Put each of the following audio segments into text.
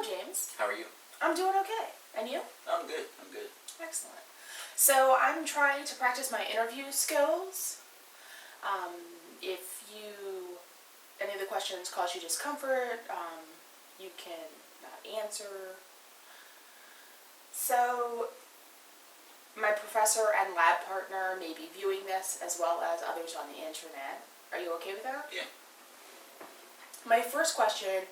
Hello, James. How are you? I'm doing okay. And you? I'm good. I'm good. Excellent. So I'm trying to practice my interview skills. If any of the questions cause you discomfort, you can not answer. So my professor and lab partner may be viewing this as well as others on the internet. Are you okay with that? Yeah. My first question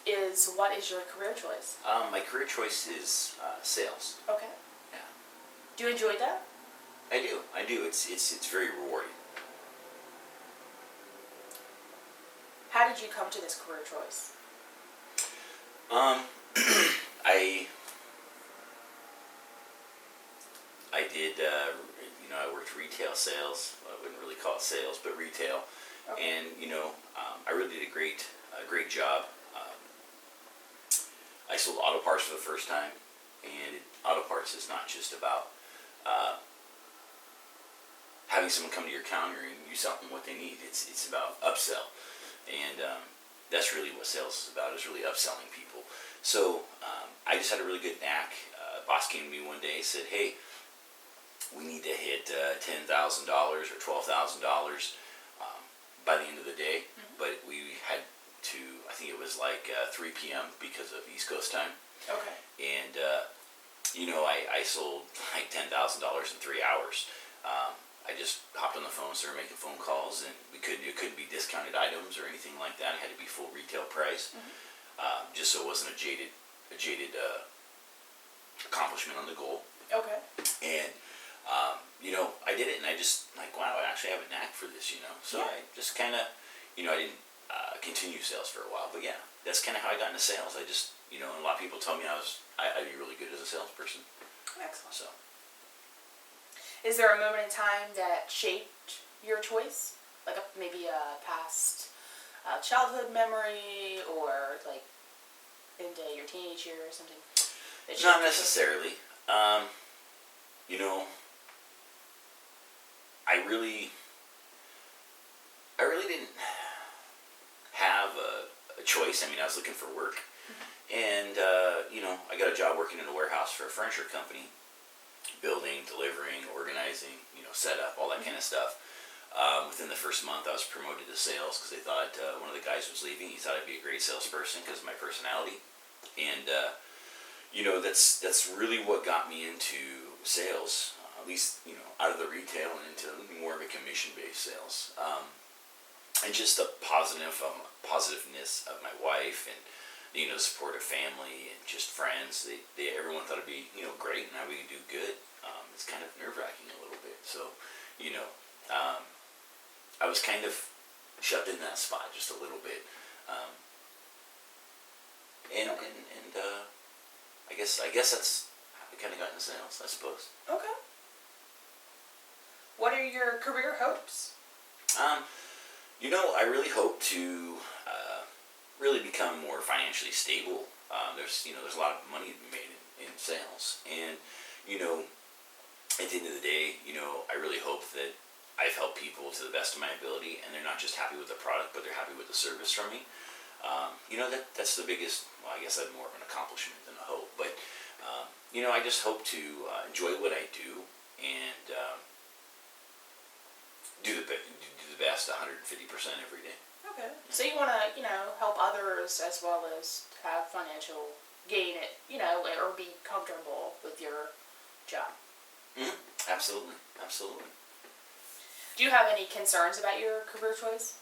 is, what is your career choice? My career choice is sales. Okay. Yeah. Do you enjoy that? I do. I do. It's very rewarding. How did you come to this career choice? I did. I worked retail sales. Well, I wouldn't really call it sales, but retail. Okay. And I really did a great job. I sold auto parts for the first time, and auto parts is not just about having someone come to your counter and you sell them what they need. It's about upsell, and that's really what sales is about. Is really upselling people. So I just had a really good knack. Boss came to me one day and said, "Hey, we need to hit $10,000 or $12,000 by the end of the day." Mm-hmm. But we had to, I think it was like 3 p.m. because of East Coast time. Okay. And, I sold like $10,000 in 3 hours. I just hopped on the phone, started making phone calls, and it couldn't be discounted items or anything like that. It had to be full retail price, just so it wasn't a jaded accomplishment on the goal. Okay. And I did it, and I just like, wow, I actually have a knack for this, So Yeah. I just kind of, I didn't continue sales for a while, but yeah, that's kind of how I got into sales. I just, and a lot of people tell me I'd be really good as a salesperson. Excellent. So, Is there a moment in time that shaped your choice? Like maybe a past childhood memory, or like into your teenage year or something? That shaped not your choice? necessarily. I really didn't have a choice. I mean, I was looking for work, and I got a job working in a warehouse for a furniture company, building, delivering, organizing, setup, all that kind of stuff. Within the first month, I was promoted to sales because they thought one of the guys was leaving. He thought I'd be a great salesperson because of my personality, and that's really what got me into sales. At least out of the retail and into more of a commission-based sales. And just the positiveness of my wife, and the support of family and just friends. Everyone thought it'd be great, and how we could do good. It's kind of nerve-wracking a little bit. So I was kind of shoved in that spot just a little bit. And I guess that's how we kind of got into sales, I suppose. Okay. What are your career hopes? I really hope to really become more financially stable. There's a lot of money to be made in sales, and at the end of the day, I really hope that I've helped people to the best of my ability, and they're not just happy with the product, but they're happy with the service from me. That's the biggest. Well, I guess that's more of an accomplishment than a hope, but I just hope to enjoy what I do, and do the best 150% every day. Okay. So you want to, help others as well as have financial gain, or be comfortable with your job. Mm-hmm. Absolutely. Absolutely. Do you have any concerns about your career choice?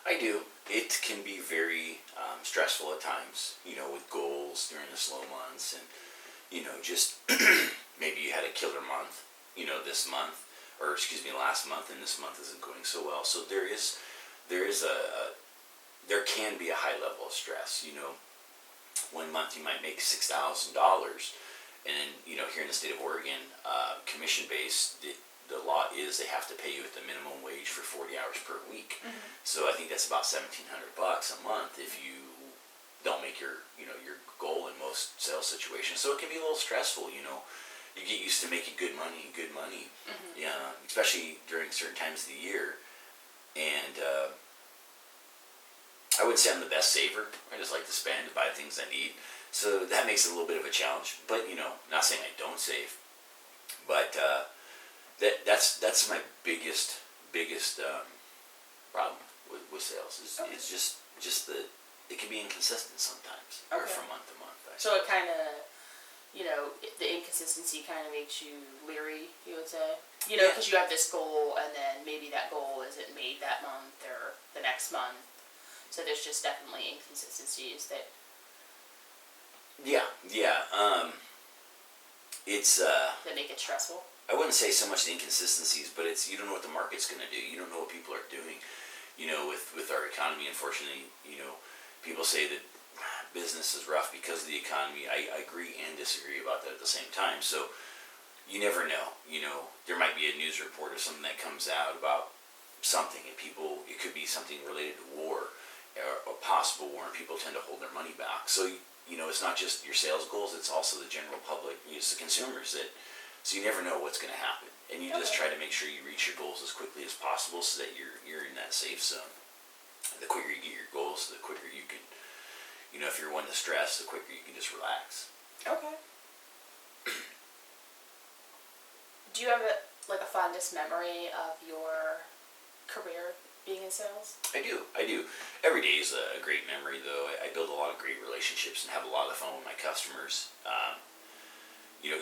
I do. It can be very stressful at times, with goals during the slow months, and, just maybe you had a killer month, last month, and this month isn't going so well. So there can be a high level of stress. One month you might make $6,000, and then, here in the state of Oregon, commission-based, the law is they have to pay you at the minimum wage for 40 hours per week. Mm-hmm. So I think that's about $1,700 a month if you don't make your goal in most sales situations. So it can be a little stressful. You get used to making good money. Mm-hmm. Yeah, especially during certain times of the year. And I wouldn't say I'm the best saver. I just like to spend to buy things I need. So that makes it a little bit of a challenge. But not saying I don't save, but that's my biggest problem with sales is Okay. it's just the it can be inconsistent sometimes or Okay. from month to month. So it kind of, the inconsistency kind of makes you leery, you would say? Yeah. Because you have this goal, and then maybe that goal isn't made that month or the next month. So there's just definitely inconsistencies that. Yeah. It's That make it stressful. I wouldn't say so much the inconsistencies, but it's you don't know what the market's going to do. You don't know what people are doing. With our economy, unfortunately, people say that business is rough because of the economy. I agree and disagree about that at the same time. So you never know. There might be a news report or something that comes out about something, and it could be something related to war or a possible war, and people tend to hold their money back. So it's not just your sales goals; it's also the general public, it's the consumers that. So you never know what's going to happen, and you just try to make sure you reach your goals as quickly as possible, so that you're in that safe zone. The quicker you get your goals, the quicker you can. If you're one to stress, the quicker you can just relax. Okay. Do you have a fondest memory of your career being in sales? I do. Every day is a great memory, though. I build a lot of great relationships and have a lot of fun with my customers.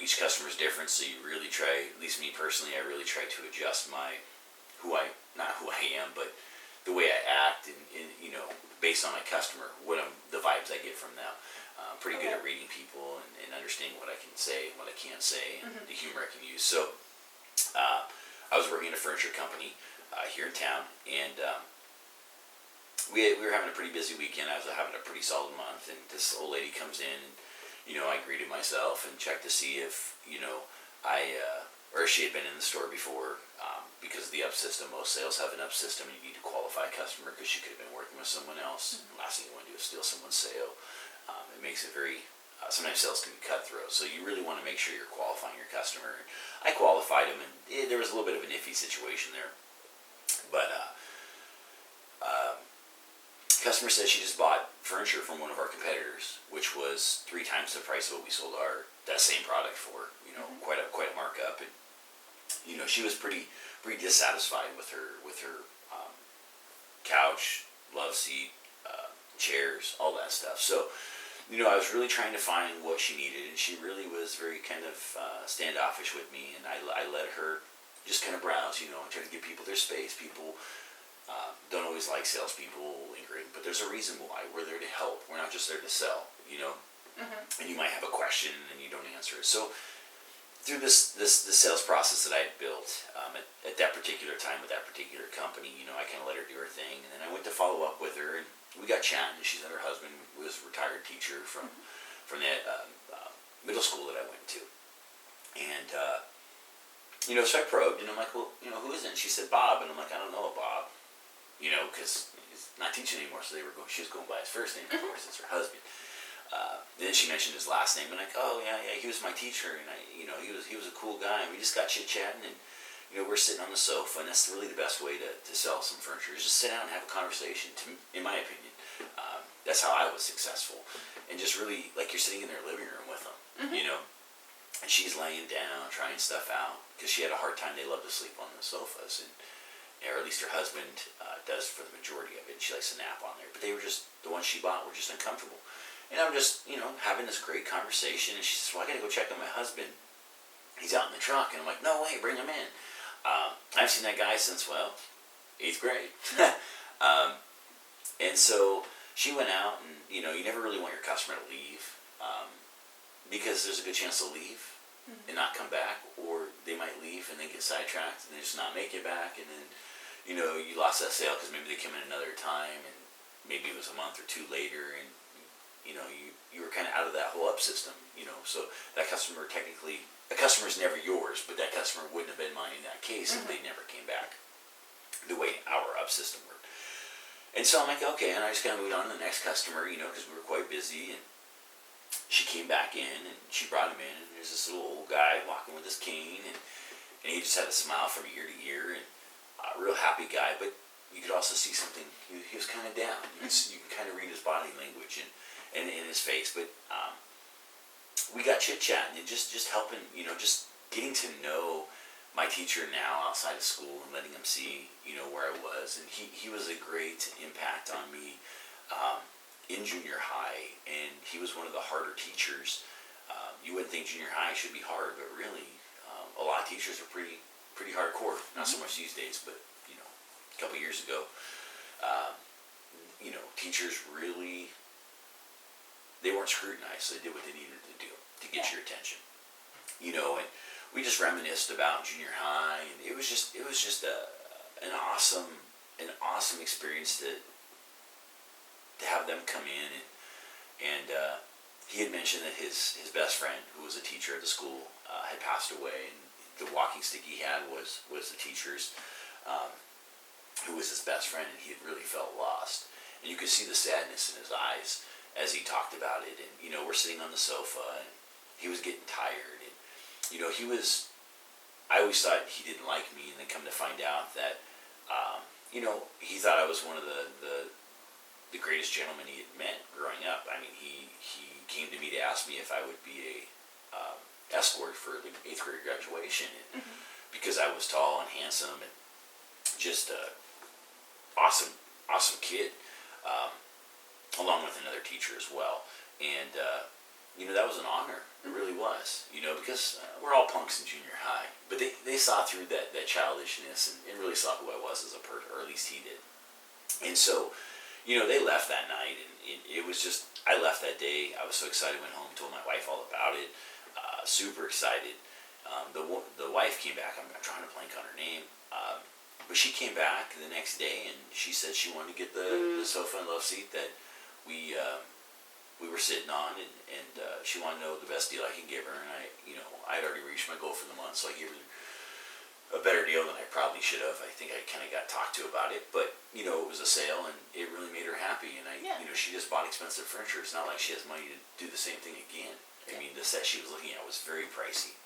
Each customer is different, so you really try, at least me personally, I really try to adjust not who I am, but the way I act and based on my customer, the vibes I get from them. I'm pretty good at reading people and understanding what I can say and what I can't say and the humor I can use. So I was working at a furniture company here in town, and we were having a pretty busy weekend. I was having a pretty solid month, and this old lady comes in, and I greeted myself and checked to see if or she had been in the store before. Because of the up system, most sales have an up system. You need to qualify a customer because she could have been working with someone else. Last thing you want to do is steal someone's sale. It makes it very. Sometimes sales can be cutthroat, so you really want to make sure you're qualifying your customer. I qualified him, and there was a little bit of an iffy situation there. But customer says she just bought furniture from one of our competitors, which was 3 times the price of what we sold that same product for. Quite a markup, and she was pretty dissatisfied with her couch, love seat, chairs, all that stuff. So I was really trying to find what she needed, and she really was very kind of standoffish with me, and I let her just kind of browse, and try to give people their space. People don't always like salespeople lingering, but there's a reason why. We're there to help. We're not just there to sell, and you might have a question and you don't answer it. So through this sales process that I had built at that particular time with that particular company, I kind of let her do her thing, and then I went to follow up with her, and we got chatting. She said her husband was a retired teacher from that middle school that I went to, and so I probed, and I'm like, well, who is it? And she said Bob, and I'm like, I don't know a Bob, because he's not teaching anymore. So she was going by his first name, of course, it's her husband. Then she mentioned his last name, and like, oh yeah, he was my teacher, and he was a cool guy, and we just got chit chatting, and we're sitting on the sofa, and that's really the best way to sell some furniture is just sit down and have a conversation. In my opinion, that's how I was successful, and just really like you're sitting in their living room with them, and she's laying down trying stuff out because she had a hard time. They love to sleep on the sofas, or at least her husband does for the majority of it. She likes to nap on there, but they were just the ones she bought were just uncomfortable. And I'm just, having this great conversation, and she says, well, I gotta go check on my husband. He's out in the truck. And I'm like, no way, bring him in. I've seen that guy since, 8th grade. And so she went out, and, you never really want your customer to leave, because there's a good chance they'll leave and not come back, or they might leave and then get sidetracked and they just not make it back, and then, you lost that sale because maybe they come in another time, and maybe it was a month or 2 later, and you were kind of out of that whole up system, so that customer technically, the customer's never yours, but that customer wouldn't have been mine in that case if they never came back the way our up system worked. And so I'm like, okay, and I just kind of moved on to the next customer, because we were quite busy, and she came back in, and she brought him in, and there's this little old guy walking with his cane, and he just had a smile from ear to ear, and a real happy guy, but you could also see something, he was kind of down. You can kind of read his body language and in his face, but we got chit-chatting and just helping, just getting to know my teacher now outside of school and letting him see, where I was. And he was a great impact on me in junior high, and he was one of the harder teachers. You wouldn't think junior high should be hard, but really, a lot of teachers are pretty hardcore. Not so much these days, but a couple years ago, teachers really, they weren't scrutinized. They did what they needed to do to get your attention. And we just reminisced about junior high, and it was just an awesome experience to have them come in, and he had mentioned that his best friend, who was a teacher at the school, had passed away, and the walking stick he had was the teacher's, who was his best friend, and he had really felt lost. And you could see the sadness in his eyes as he talked about it. And we're sitting on the sofa, and he was getting tired, and I always thought he didn't like me, and then come to find out that he thought I was one of the greatest gentlemen he had met growing up. I mean, he came to me to ask me if I would be a escort for the 8th grade graduation, and because I was tall and handsome and just a awesome kid, along with another teacher as well. And that was an honor. It really was. Because we're all punks in junior high, but they saw through that childishness, and really saw who I was as a person, or at least he did. And so, they left that night, and it was just, I left that day. I was so excited. Went home, told my wife all about it. Super excited. The wife came back. I'm trying to blank on her name. But she came back the next day, and she said she wanted to get the sofa and love seat that we were sitting on, and she wanted to know the best deal I could give her. And I had already reached my goal for the month, so I gave her a better deal than I probably should have. I think I kind of got talked to about it, but it was a sale, and it really made her happy. And she just bought expensive furniture. It's not like she has money to do the same thing again. I mean, the set she was looking at was very pricey,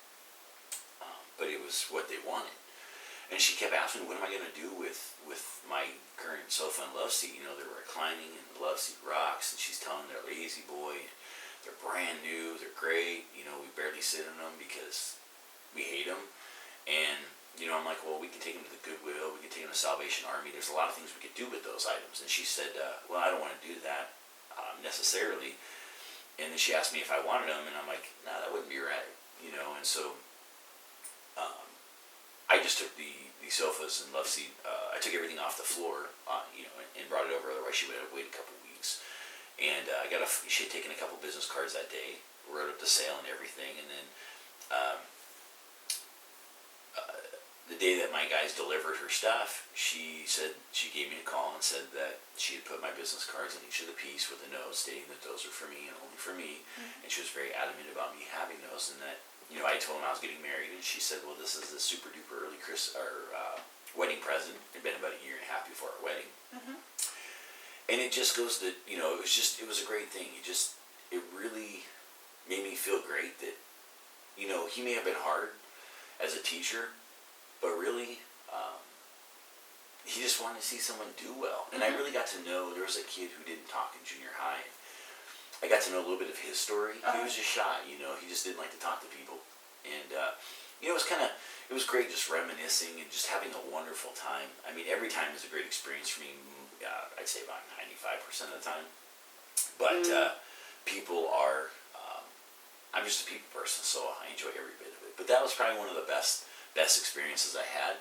but it was what they wanted. And she kept asking, what am I going to do with my current sofa and love seat? They're reclining, and the love seat rocks, and she's telling they're lazy boy. They're brand new, they're great. We barely sit in them because we hate them. And, I'm like, well, we can take them to the Goodwill, we can take them to Salvation Army. There's a lot of things we could do with those items. And she said, well, I don't want to do that necessarily. And then she asked me if I wanted them, and I'm like, no, that wouldn't be right. And so I just took the sofas and love seat. I took everything off the floor, and brought it over. Otherwise, she would have waited a couple weeks. And she had taken a couple business cards that day, wrote up the sale and everything. And then the day that my guys delivered her stuff, she gave me a call and said that she had put my business cards in each of the piece with a note stating that those are for me and only for me. And she was very adamant about me having those, and that I told him I was getting married, and she said, well, this is a super duper early wedding present. It had been about a year and a half before our wedding. And it just goes to, it was a great thing. It really made me feel great that, he may have been hard as a teacher, but really, he just wanted to see someone do well. And I really got to know, there was a kid who didn't talk in junior high. I got to know a little bit of his story. He was just shy, he just didn't like to talk to people. And, it was great just reminiscing and just having a wonderful time. I mean, every time is a great experience for me. I'd say about 95% of the time. But people are, I'm just a people person, so I enjoy every bit of it. But that was probably one of the best experiences I had.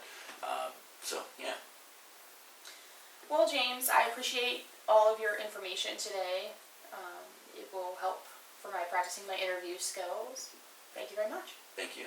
So, yeah. Well, James, I appreciate all of your information today. It will help for my practicing my interview skills. Thank you very much. Thank you.